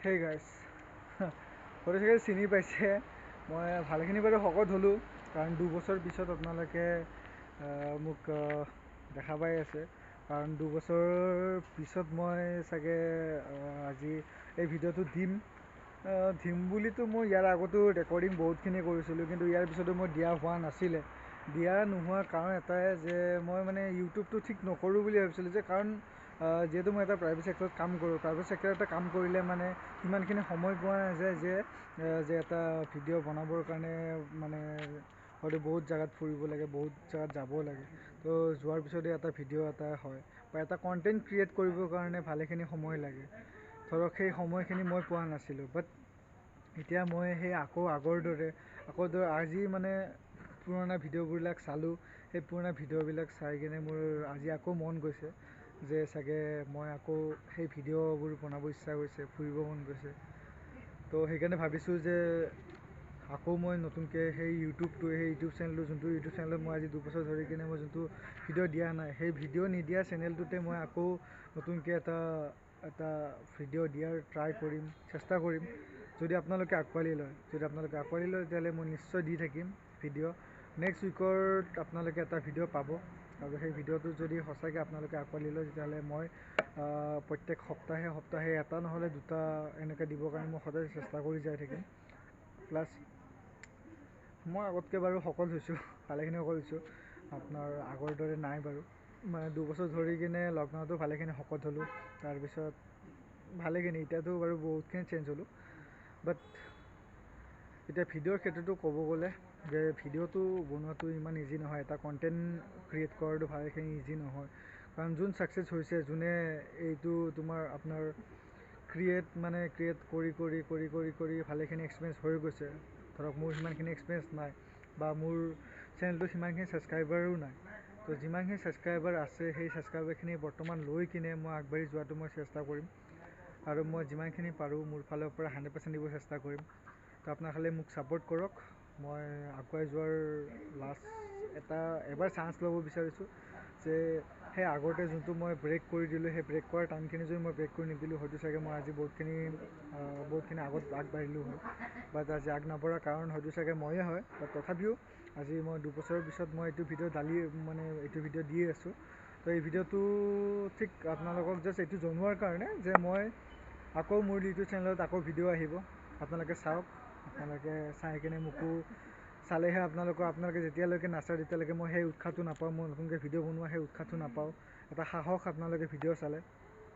Hey guys, গতিকে চিনি পাইছে মই ভালেখিনি বাৰু শকত হ'লোঁ কাৰণ 2 বছৰ পিছত আপোনালোকে মোক দেখা পাই আছে কাৰণ 2 বছৰৰ পিছত মই চাগে আজি এই ভিডিঅ'টো দিম বুলিতো মই ইয়াৰ আগতো ৰেকৰ্ডিং বহুতখিনি কৰিছিলোঁ কিন্তু ইয়াৰ পিছতো মই দিয়া হোৱা নাছিলে দিয়া নোহোৱাৰ কাৰণ এটাই যে মই মানে ইউটিউবটো ঠিক নকৰোঁ বুলি ভাবিছিলোঁ যে কাৰণ যিহেতু মই এটা প্ৰাইভেট ছেক্টৰত কাম কৰোঁ প্ৰাইভেট ছেক্টৰতে কাম কৰিলে মানে সিমানখিনি সময় পোৱা নাযায় যে এটা ভিডিঅ' বনাবৰ কাৰণে মানে হয়তো বহুত জেগাত ফুৰিব লাগে বহুত জেগাত যাব লাগে তো যোৱাৰ পিছতে এটা ভিডিঅ' এটা হয় বা এটা কণ্টেণ্ট ক্ৰিয়েট কৰিবৰ কাৰণে ভালেখিনি সময় লাগে ধৰক সেই সময়খিনি মই পোৱা নাছিলোঁ বাট এতিয়া মই সেই আগৰ দৰে আজি মানে পুৰণা ভিডিঅ'বিলাক চালোঁ সেই পুৰণা ভিডিঅ'বিলাক চাই কিনে মোৰ আজি আকৌ মন গৈছে যে চাগে মই আকৌ সেই ভিডিঅ'বোৰ বনাব ইচ্ছা গৈছে ফুৰিব মন গৈছে তো সেইকাৰণে ভাবিছোঁ যে আকৌ মই নতুনকৈ সেই ইউটিউব চেনেলটো যোনটো ইউটিউব চেনেলত মই আজি 2 বছৰ ধৰি কিনে মই যোনটো ভিডিঅ' দিয়া নাই সেই ভিডিঅ' নিদিয়া চেনেলটোতে মই আকৌ নতুনকৈ এটা ভিডিঅ' দিয়াৰ ট্ৰাই কৰিম চেষ্টা কৰিম যদি আপোনালোকে আঁকোৱালি লয় তেতিয়াহ'লে মই নিশ্চয় দি থাকিম ভিডিঅ' নেক্সট উইকত আপোনালোকে এটা ভিডিঅ' পাব আৰু সেই ভিডিঅ'টো যদি সঁচাকৈ আপোনালোকে আঁকোৱালি লয় তেতিয়াহ'লে মই প্ৰত্যেক সপ্তাহে এটা নহ'লে দুটা এনেকৈ দিবৰ কাৰণে মই সদায় চেষ্টা কৰি যাই থাকিম প্লাছ মই আগতকৈ বাৰু শকত হৈছোঁ ভালেখিনি শকত হৈছোঁ আপোনাৰ আগৰ দৰে নাই বাৰু মানে 2 বছৰ ধৰি কিনে লকডাউনতো ভালেখিনি শকত হ'লোঁ তাৰপিছত ভালেখিনি এতিয়াতো বাৰু বহুতখিনি চেঞ্জ হ'লোঁ বাট এতিয়া ভিডিঅ'ৰ ক্ষেত্ৰতো ক'ব গ'লে যে ভিডিঅ'টো বনোৱাটো ইমান ইজি নহয় এটা কণ্টেণ্ট ক্ৰিয়েট কৰাটো ভালেখিনি ইজি নহয় কাৰণ যোন ছাকচেছ হৈছে যোনে এইটো তোমাৰ আপোনাৰ ক্ৰিয়েট কৰি ভালেখিনি এক্সপিৰিয়েঞ্চ হৈ গৈছে ধৰক মোৰ সিমানখিনি এক্সপিৰিয়েঞ্চ নাই বা মোৰ চেনেলটোত সিমানখিনি ছাবস্ক্ৰাইবাৰো নাই তো যিমানখিনি ছাবস্ক্ৰাইবাৰ আছে সেই ছাবস্ক্ৰাইবাৰখিনি বৰ্তমান লৈ কিনে মই আগবাঢ়ি যোৱাটো মই চেষ্টা কৰিম আৰু মই যিমানখিনি পাৰোঁ মোৰ ফালৰ পৰা 100% দিব চেষ্টা কৰিম তো আপোনালোকে মোক ছাপোৰ্ট কৰক মই আগুৱাই যোৱাৰ এবাৰ চান্স ল'ব বিচাৰিছোঁ যে সেই আগতে যোনটো মই ব্ৰেক কৰি দিলোঁ সেই ব্ৰেক কৰাৰ টাইমখিনি যদি মই ব্ৰেক কৰি নিদিলোঁ হয়তো চাগে মই আজি বহুতখিনি আগত আগবাঢ়িলোঁ হয় বাট আজি আগ নবঢ়াৰ কাৰণ হয়তো চাগে ময়ে হয় বাট তথাপিও আজি মই 2 বছৰৰ পিছত মই এইটো ভিডিঅ' দি আছোঁ তো এই ভিডিঅ'টো ঠিক আপোনালোকক জাষ্ট এইটো জনোৱাৰ কাৰণে যে মই আকৌ মোৰ ইউটিউব চেনেলত আকৌ ভিডিঅ' আহিব আপোনালোকে চাওক আপোনালোকে চাই কিনে মোকো চালেহে আপোনালোকে যেতিয়ালৈকে নাচায় তেতিয়ালৈকে মই সেই উৎসাহটো নাপাওঁ মই নতুনকৈ ভিডিঅ' বনোৱা সেই উৎসাহটো নাপাওঁ এটা সাহস আপোনালোকে ভিডিঅ' চালে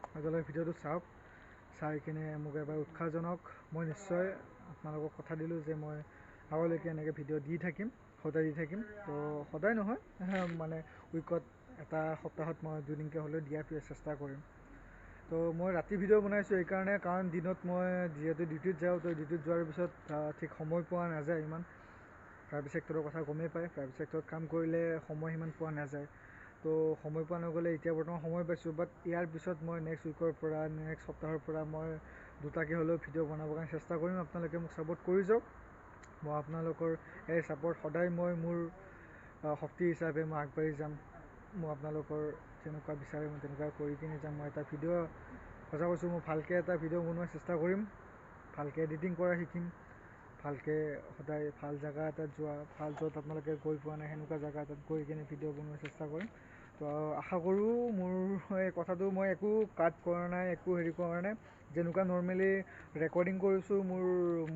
আপোনালোকে ভিডিঅ'টো চাওক চাই কিনে মোক এবাৰ উৎসাহ জনাওক মই নিশ্চয় আপোনালোকক কথা দিলোঁ যে মই আগলৈকে এনেকৈ ভিডিঅ' দি থাকিম সদায় দি থাকিম তো সদায় নহয় মানে উইকত এটা সপ্তাহত মই 2 দিনকৈ হ'লেও দিয়াৰ চেষ্টা কৰিম তো মই ৰাতি ভিডিঅ' বনাইছোঁ এইকাৰণে কাৰণ দিনত মই যিহেতু ডিউটিত যাওঁ তো ডিউটিত যোৱাৰ পিছত ঠিক সময় পোৱা নাযায় ইমান প্ৰাইভেট ছেক্টৰৰ কথা গমেই পায় প্ৰাইভেট ছেক্টৰত কাম কৰিলে সময় সিমান পোৱা নাযায় তো সময় পোৱা নগ'লে এতিয়া বৰ্তমান সময় পাইছোঁ বাট ইয়াৰ পিছত মই নেক্সট সপ্তাহৰ পৰা মই 2টাকৈ হ'লেও ভিডিঅ' বনাবৰ কাৰণে চেষ্টা কৰিম আপোনালোকে মোক ছাপোৰ্ট কৰি যাওক মই আপোনালোকৰ এই ছাপোৰ্ট সদায় মোৰ শক্তি হিচাপে মই আগবাঢ়ি যাম মই আপোনালোকৰ যেনেকুৱা বিচাৰে মই তেনেকুৱা কৰি কিনে যাম মই এটা ভিডিঅ' সঁচা কৈছোঁ মই ভালকৈ এটা ভিডিঅ' বনোৱাৰ চেষ্টা কৰিম ভালকৈ এডিটিং কৰা শিকিম ভালকৈ সদায় ভাল জেগা এটাত ভাল য'ত আপোনালোকে গৈ পোৱা নাই সেনেকুৱা জেগা এটাত গৈ কিনে ভিডিঅ' বনোৱাৰ চেষ্টা কৰিম তো আশা কৰোঁ মোৰ এই কথাটো মই একো কাট কৰা নাই একো হেৰি কৰা নাই যেনেকুৱা নৰ্মেলি ৰেকৰ্ডিং কৰিছোঁ মোৰ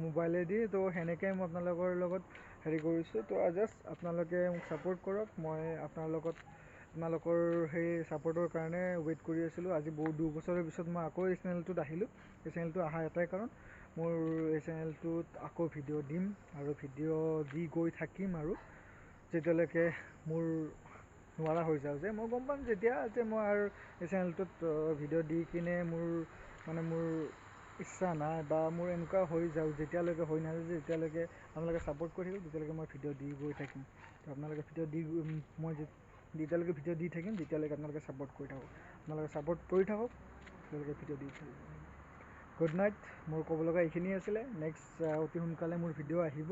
মোবাইলেদি তো সেনেকৈ মই আপোনালোকৰ লগত হেৰি কৰিছোঁ তো জাষ্ট আপোনালোকে মোক ছাপোৰ্ট কৰক মই আপোনালোকৰ সেই ছাপোৰ্টৰ কাৰণে ৱেইট কৰি আছিলোঁ আজি 2 বছৰৰ পিছত মই আকৌ এই চেনেলটোত আহিলোঁ এই চেনেলটো অহাৰ এটাই কাৰণ মোৰ এই চেনেলটোত আকৌ ভিডিঅ' দিম আৰু ভিডিঅ' দি গৈ থাকিম আৰু যেতিয়ালৈকে মোৰ নোৱাৰা হৈ যাওঁ যে মই গম পাম যেতিয়া যে মই আৰু এই চেনেলটোত ভিডিঅ' দি কিনে মোৰ ইচ্ছা নাই বা মোৰ এনেকুৱা হৈ যাওঁ যেতিয়ালৈকে হৈ নাযায় যে যেতিয়ালৈকে আপোনালোকে ছাপোৰ্ট কৰি থাকিব তেতিয়ালৈকে মই ভিডিঅ' দি গৈ থাকিম তো আপোনালোকে মই যেতিয়ালৈকে ভিডিঅ' দি থাকিম তেতিয়ালৈকে আপোনালোকে ছাপোৰ্ট কৰি থাকক তেতিয়ালৈকে ভিডিঅ' দি থাকিব গুড নাইট মোৰ ক'ব লগা এইখিনিয়ে আছিলে নেক্সট অতি সোনকালে মোৰ ভিডিঅ' আহিব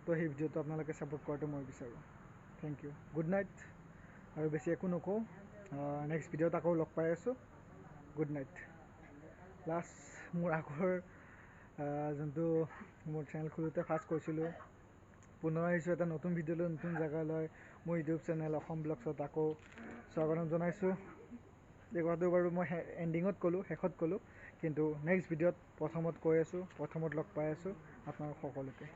তো সেই ভিডিঅ'টো আপোনালোকে ছাপোৰ্ট কৰাটো মই বিচাৰোঁ থেংক ইউ গুড নাইট আৰু বেছি একো নকওঁ নেক্সট ভিডিঅ'ত আকৌ লগ পাই আছোঁ গুড নাইট লাষ্ট মোৰ আগৰ যোনটো মোৰ চেনেল খোলোতে ফাৰ্ষ্ট কৈছিলোঁ পুনৰ আহিছোঁ এটা নতুন ভিডিঅ' লৈ নতুন জেগালৈ মোৰ ইউটিউব চেনেল অসম ব্লগছত আকৌ স্বাগতম জনাইছোঁ। এই কথাটো বাৰু মই এণ্ডিঙত ক'লোঁ, শেষত ক'লোঁ, কিন্তু নেক্সট ভিডিঅ'ত প্ৰথমত কৈ আছোঁ, প্ৰথমত লগ পাই আছোঁ আপোনালোক সকলোকে।